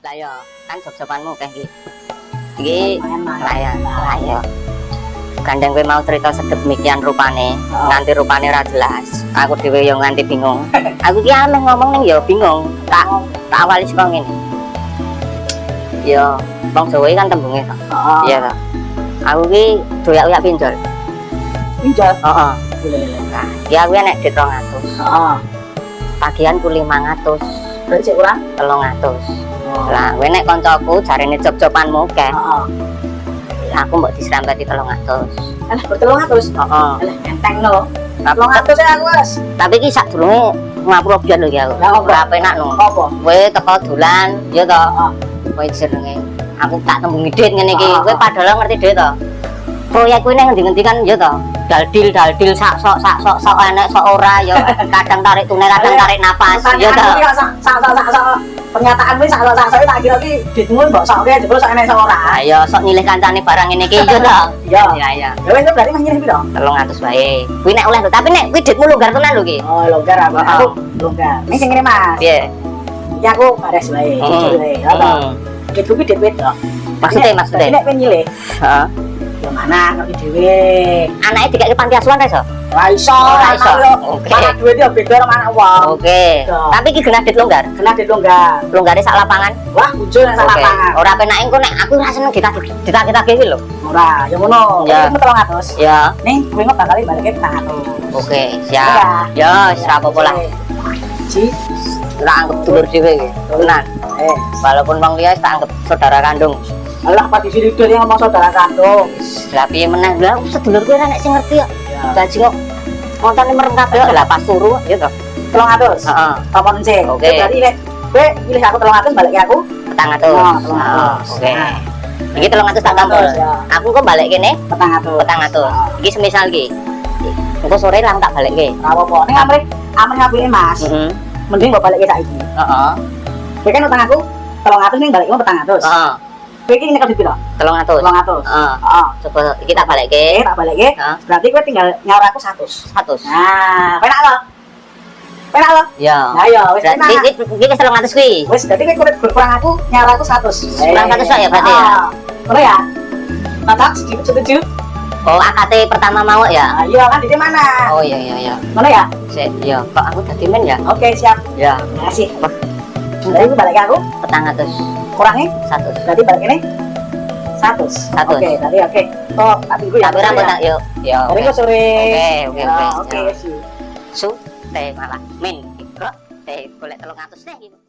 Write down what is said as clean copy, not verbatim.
Lah ya, kan job-jobanmu kayak iki. Iki layan. Lah ya. Gandeng kowe mau cerita sedep mikian rupane, nganti rupane ra jelas. Aku dhewe yo nganti bingung. Aku ki ameh ngomong ning yo bingung. Tak awali saka ngene. Yo, wong Jawa iki kan tembunge to. Iya to. Aku ki doyak-doyak pinjol. Pinjol? Heeh. Nah, iki aku nek dit 200. Heeh. Tagihanku 500. Berarti cek kurang 300. Lah, kowe nek kancaku jarene job-jobanmu akeh. Heeh. Aku mbok disrambati 300. Alah, ber 300. Heeh. Alah, enteng lho. 300 ya aku wis. Tapi iki sadurunge ngapura biyen lho iki aku. Lah apa? Ora penak lho. Apa? Kowe teko dolan, ya to. Kowe jenenge. Aku tak tembung dit ngene iki. Kowe padahal ngerti dhewe to. Proyek kuwi ning ngendi-ngendi kan ya to. Daldil sak sok enek sok ora ya. Kadang tarik tunai, kadang tarik napas, ya to. Sak pernyataan kuwi sak tak kira ki ditmu mbok sokke jebul sak enek sok ora. Ayo sok nyilih kancane barang ngene iki ya to. Iya. Ya ya. Ya wis berarti mah nyilih piro? 300 wae. Kuwi nek oleh lho, tapi nek kuwi ditmu longgar tenan lho iki. Oh, longgar aku. Longgar. Ning sing ngene Mas. Piye? Iki aku bares wae, jujur wae. Ya to. Gitu ki dhewe to. Maksudnya? Nek pengen nyilih. Heeh. Ya mana ngerti dhewe. Anake dikek panti asuhan ta iso? Ora iso. Ora iso. Oke. Mana duit ya beda karo mana wong. Oke. Tapi iki genah dit longgar. Kena dit longgar. Longgare sak lapangan. Wah, muncul nang sak lapangan. Ora penake engko nek aku ra seneng ditagih-tagih iki lho. Ora, ya ngono. Ya. Iki 300. Ya. Ning kowe kok bakal balikin 400. Oke, siap. Ya, wis ra apa-apa lah. Ji, Tak anggap dulur dhewe iki. Tenan. Walaupun wong liya tak anggap saudara kandung. alah apa di sini dia ngomong saudara kandung. Lah piye meneh lha sedulur kowe ora nek sing ngerti kok. Dadi kok montane mereng kabeh lah pas turu ya to. 300. Heeh. Tomon sing. Oke. Berarti nek kowe pilih aku 300 balik ke aku 400. Oke. Iki 300 tak tampol. Aku kok balik kene 400. 400. Iki semisal iki. Engko sore lang tak balikke. Ora apa-apa. Ning amrih ngapike Mas. Mending mbok balikke saiki. Heeh. Kowe kan utang aku 300 ning balikmu 400. Heeh. Kowe iki nek piro? 300. 300. Heeh. Coba iki tak balikke. Tak balikke. Berarti kowe tinggal nyaur aku 100. 100. Nah, penak lo. Penak lo? Ya. Nah, ya wis penak. Iki wis 300 kuwi. Wis dadi kowe kurang aku nyaur aku 100. Kurang 100 ya berarti ya. Ngono ya? Mantap, setuju. Oh, AKT pertama mau ya? Nah, iya kan di mana? Oh iya iya iya. Ngono ya? Sik, iya. Kok aku dadi men ya? Oke, siap. Ya. Terima kasih. Wah, Jadi aku balik ke aku, 400. kurangnya 100. berarti balik ini 100. 100. Oke, berarti oke. Oh, tapi gue ya. Tapi rambut tak yuk. Ya. Tapi gue sore. Oke. Oke, sih. Su, teh malah min. Kok teh golek 300 teh iki.